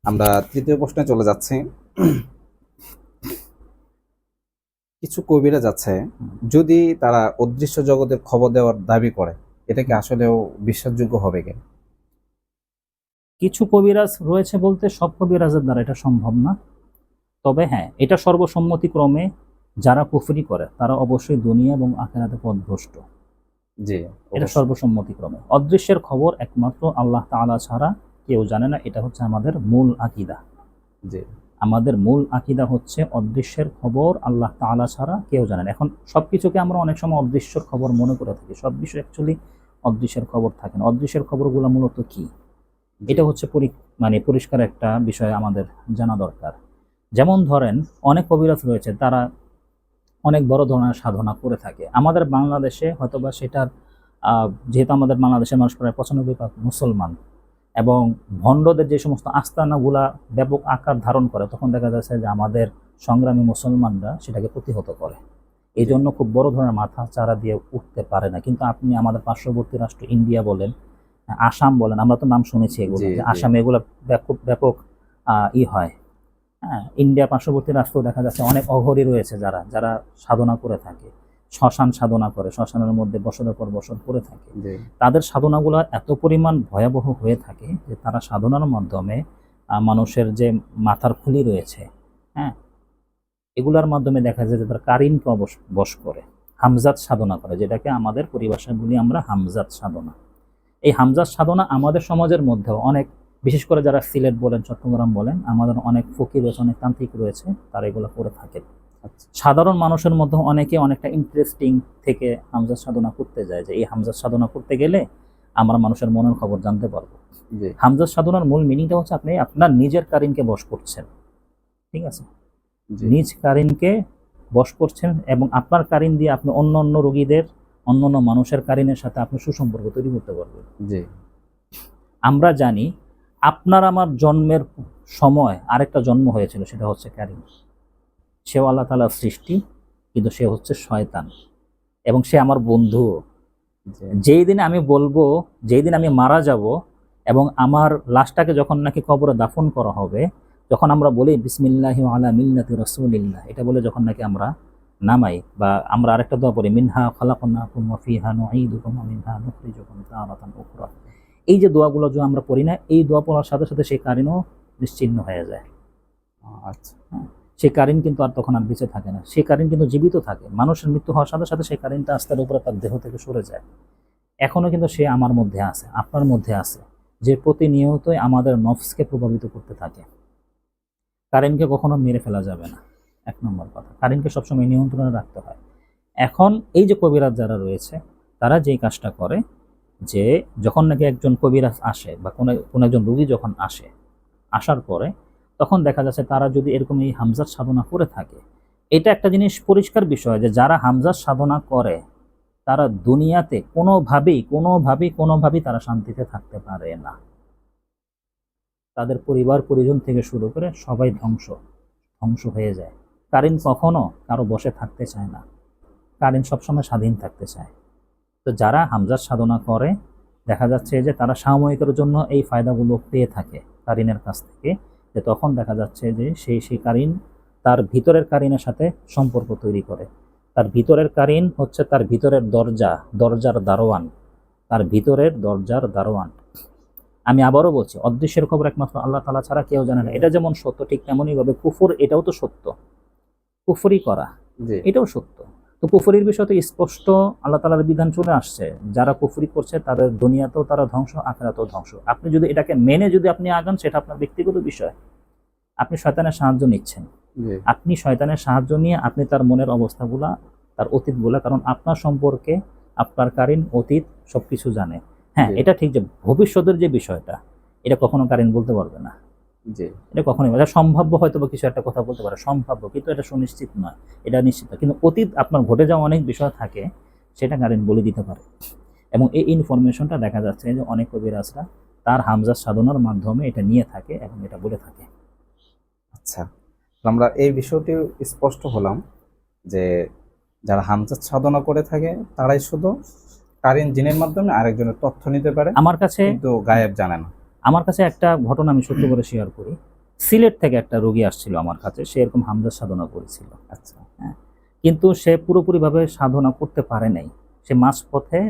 আমরা তৃতীয় প্রশ্নে চলে যাচ্ছি। কিছু কবিরা যাচ্ছে, যদি তারা অদৃশ্য জগতের খবর দেওয়ার দাবি করে, এটা কি আসলেও বিশ্বাসযোগ্য হবে কিনা? কিছু কবিরাজ রয়েছে বলতে সব কবিরাজের দ্বারা এটা সম্ভব না। তবে হ্যাঁ, এটা সর্বসম্মতিক্রমে যারা কুফরি করে তারা অবশ্যই দুনিয়া এবং আখিরাতে পথভ্রষ্ট। জি, এটা অবশ্যই। সর্বসম্মতিক্রমে। অদৃশ্যের খবর একমাত্র আল্লাহ তাআলা ছাড়া কেউ জানে না। এটা হচ্ছে আমাদের মূল আকীদা। জি, আমাদের মূল আকীদা হচ্ছে অদৃশ্যের খবর আল্লাহ তাআলা ছাড়া কেউ জানে না। এখন সবকিছুকে আমরা অনেক সময় অদৃশ্যের খবর মনে করে থাকি। সব কিছু অ্যাকচুয়ালি অদৃশ্যের খবর থাকে না। অদৃশ্যের খবরগুলো মূলত কি? জি, এটা হচ্ছে পরিষ্কার একটা বিষয় আমাদের জানা দরকার। যেমন ধরেন, অনেক কবিরাজ রয়েছে, তারা অনেক বড় ধরনের সাধনা করে থাকে। আমাদের বাংলাদেশে হয়তোবা সেটার যেহেতু আমাদের বাংলাদেশের মানুষ প্রায় 95% মুসলমান, এবং ভণ্ডদের যে সমস্ত আস্তানাগুলা ব্যাপক আকার ধারণ করে, তখন দেখা যাচ্ছে যে আমাদের সংগ্রামী মুসলমানরা সেটাকে প্রতিহত করে। এই জি, জন্য খুব বড় ধরনের মাথা চারা দিয়ে উঠতে পারে না। কিন্তু আপনি আমাদের পার্শ্ববর্তী রাষ্ট্র ইন্ডিয়া বলেন, আসাম বলেন, আমরা তো নাম শুনেছি এগুলো, জি, যে জি, আসামে এগুলো ব্যাপক ব্যাপক হয়। হ্যাঁ, ইন্ডিয়া পার্শ্ববর্তী রাষ্ট্র দেখা যাচ্ছে অনেক অঘরী রয়েছে যারা যারা সাধনা করে থাকে, শ্মশান সাধনা করে, শ্মশানের মধ্যে বছরের পর বছর করে থাকে। জি, তাদের সাধনাগুলো এত পরিমাণ ভয়াবহ হয়ে থাকে যে তারা সাধনার মাধ্যমে মানুষের যে মাথার খুলি রয়েছে, হ্যাঁ, এগুলার মাধ্যমে দেখা যায় যে তারা কারিনকে বশ করে হামজাত সাধনা করে, যেটাকে আমাদের পরিভাষায় বলি আমরা হামজাত সাধনা। এই হামজাত সাধনা আমাদের সমাজের মধ্যেও অনেক, বিশেষ করে যারা সিলেট বলেন, চট্টগ্রাম বলেন, আমাদের অনেক ফকির রয়েছে, অনেক তান্ত্রিক রয়েছে, তারা এগুলো করে থাকেন। আচ্ছা, সাধারণ মানুষের মধ্যে অনেকে অনেকটা ইন্টারেস্টিং থেকে হামজাত সাধনা করতে যায়, যে এই হামজাত সাধনা করতে গেলে আমরা মানুষের মনের খবর জানতে পারবো। জি, হামজাত সাধনার মূল মিনিংটা হচ্ছে আপনি আপনার নিজের কারিনকে বশ করছেন, ঠিক আছে? জি, নিজ কারিনকে বশ করছেন, এবং আপনার কারিন দিয়ে আপনি অন্য অন্য রোগীদের, অন্য অন্য মানুষের কারিনের সাথে আপনি সুসম্পর্ক তৈরি করতে পারবেন। জি, আমরা জানি আপনার আমার জন্মের সময় আরেকটা জন্ম হয়েছিল, সেটা হচ্ছে কারিন। সেও আল্লাহ তাআলার সৃষ্টি, কিন্তু সে হচ্ছে শয়তান, এবং সে আমার বন্ধু। জি, যেই দিন আমি বলবো, যেই দিন আমি মারা যাব, এবং আমার লাশটাকে যখন নাকি কবরে দাফন করা হবে, যখন আমরা বলি বিসমিল্লাহি আলা মিল্লাতি রাসূলিল্লাহ, এটা বলে যখন নাকি আমরা নামাই, বা আমরা আরেকটা দোয়া পড়ি, মিনহা খালাকনাকুম ওয়া ফিহা নুঈদুকুম ওয়া মিনহা নুখরিজুকুম তারাতান উখরা। এই যে দোয়াগুলো যে আমরা পড়ি না, এই দোয়া পড়ার সাথে সাথে সেই কারিনও নিশ্চিহ্ন হয়ে যায়। আচ্ছা, হ্যাঁ, সেই কারিন কিন্তু আর তখন আর বেঁচে থাকে না, সেই কারিন কিন্তু জীবিত থাকে। মানুষের মৃত্যু হওয়ার সাথে সাথে সেই কারিনটা আস্তে উপরে তার দেহ থেকে সরে যায়। এখনো কিন্তু সে আমার মধ্যে আছে, আপনার মধ্যে আছে, যে প্রতিনিয়তই আমাদের নফসকে প্রভাবিত করতে থাকে। কারেন্টকে কখনো মেরে ফেলা যাবে না, এক নম্বর কথা। কারেন্টকে সবসময় নিয়ন্ত্রণে রাখতে হয়। এখন এই যে কবিরাজ যারা রয়েছে, তারা যেই কাজটা করে, যে যখন নাকি একজন কবিরাজ আসে, বা কোনো একজন রোগী যখন আসে, আসার পরে তখন দেখা যাচ্ছে তারা যদি এরকম এই হামজাত সাধনা করে থাকে, এটা একটা জিনিস পরিষ্কার বিষয় যে যারা হামজাত সাধনা করে তারা দুনিয়াতে কোনোভাবেই তারা শান্তিতে থাকতে পারে না। তাদের পরিবার পরিজন থেকে শুরু করে সবাই ধ্বংস ধ্বংস হয়ে যায়। কারিন কখনো কারো বসে থাকতে চায় না, কারিন সবসময় স্বাধীন থাকতে চায়। তো যারা হামজাত সাধনা করে, দেখা যাচ্ছে যে তারা সাময়িকের জন্য এই ফায়দাগুলো পেয়ে থাকে কারিনের কাছ থেকে, যে তখন দেখা যাচ্ছে যে সেই কারিন তার ভিতরের কারিনের সাথে সম্পর্ক তৈরি করে। তার ভিতরের কারিন হচ্ছে তার ভিতরের দরজার দারোয়ান, তার ভিতরের দরজার দারোয়ান। আমি আবারও বলছি, অদৃশ্যের খবর একমাত্র আল্লাহ তাআলা ছাড়া কেউ জানে না। এটা যেমন সত্য, ঠিক তেমনই ভাবে কুফর, এটাও তো সত্য। কুফরি করা, জি, এটাও সত্য। তো কুফরির বিষয় তো স্পষ্ট, আল্লাহ তাআলার বিধান চলে আসছে, যারা কুফরি করছে তাদের দুনিয়াতেও তারা ধ্বংস, আখিরাতেও ধ্বংস। আপনি যদি এটাকে মেনে যদি আপনি আগান, সেটা আপনার ব্যক্তিগত বিষয়। আপনি শয়তানের সাহায্য নিচ্ছেন, জি, আপনি শয়তানের সাহায্য নিয়ে আপনি তার মনের অবস্থাগুলা, তার অতীতগুলা, কারণ আপনার সম্পর্কে আপনার কারিন অতীত সবকিছু জানে। হ্যাঁ, জি, এটা ঠিক যে ভবিষ্যতের যে বিষয়টা, এটা কখনো কারিন বলতে পারবে না। জি, এটা কখনোই, এটা সম্ভাব্য, হয়তো বা কিছু একটা কথা বলতে পারে, সম্ভাব্য, কিন্তু এটা সুনিশ্চিত নয়, এটা নিশ্চিত নয়। কিন্তু অতীত আপনার ঘটে যাওয়া অনেক বিষয় থাকে, সেটা কারিন বলে দিতে পারে। এবং এই ইনফরমেশনটা দেখা যাচ্ছে যে অনেক কবিরাজরা তার হামজাত সাধনার মাধ্যমে এটা নিয়ে থাকে এবং এটা বলে থাকে। আচ্ছা। তো আমরা এই বিষয়টি স্পষ্ট হলাম যে যারা হামজাত সাধনা করে থাকে তারাই শুধু কারিন জিনের মাধ্যমে আরেকজনের তথ্য নিতে পারে, আমার কাছে কিন্তু গায়েব জানে না। আমার কাছে একটা ঘটনা আমি সত্য করে শেয়ার করি। সিলেট থেকে একটা রোগী আসছিল আমার কাছে, সে এরকম হামজা সাধনা করেছিল। আচ্ছা। হ্যাঁ, কিন্তু সে পুরোপুরিভাবে সাধনা করতে পারে নাই, সে মাঝপথে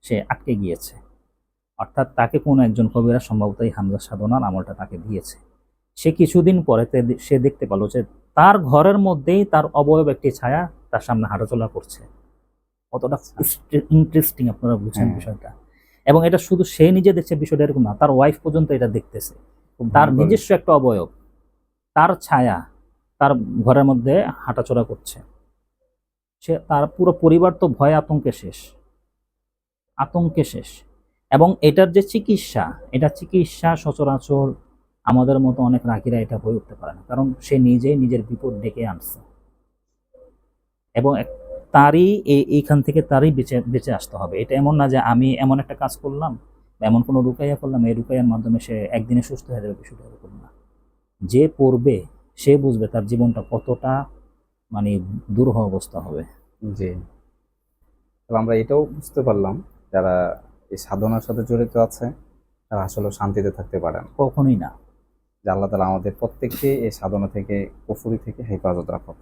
সে আটকে গিয়েছে। অর্থাৎ তাকে কোনো একজন কবিরা সম্ভবত এই হামজা সাধনার আমলটা তাকে দিয়েছে। সে কিছুদিন পরে সে দেখতে পেল যে তার ঘরের মধ্যেই তার অবয়ব একটি ছায়া তার সামনে হাঁটাচলা করছে। কতটা ইন্টারেস্টিং, আপনারা বুঝছেন হ্যাঁ। বিষয়টা। এবং এটা শুধু সে নিজে দেখছে বিষয়টা এরকম না, তার ওয়াইফ পর্যন্ত এটা দেখতেছে। খুব তার ভয়ঙ্কর নিজস্ব বিষয়। একটা অবয়ব, তার ছায়া তার ঘরের মধ্যে হাঁটাচলা করছে। সে, তার পুরো পরিবার তো ভয়ে আতঙ্কে শেষ, আতঙ্কে শেষ। এবং এটার যে চিকিৎসা, এটা চিকিৎসা সচরাচর আমাদের মতো অনেক রাগীরা এটা হয়ে উঠতে পারে না, কারণ সে নিজেই নিজের বিপদ ডেকে আনছে। এবং তারই এইখান থেকে তারই বেঁচে বেঁচে আসতে হবে। এটা এমন না যে আমি এমন একটা কাজ করলাম বা এমন কোনো রুকাইয়া করলাম, এই রুকাইয়ার মাধ্যমে সে একদিনে সুস্থ হয়ে যাবে, বিষয়টা এরকম না। যে পড়বে সে বুঝবে তার জীবনটা কতটা মানে দুরূহ অবস্থা হবে। জি। তাহলে আমরা এটাও বুঝতে পারলাম, যারা এই সাধনার সাথে জড়িত আছে তারা আসলে শান্তিতে থাকতে পারে না। কখনোই না। যে আল্লাহ তাআলা আমাদের প্রত্যেককে এই সাধনা থেকে, কুফরি থেকে হেফাজত রাখুক।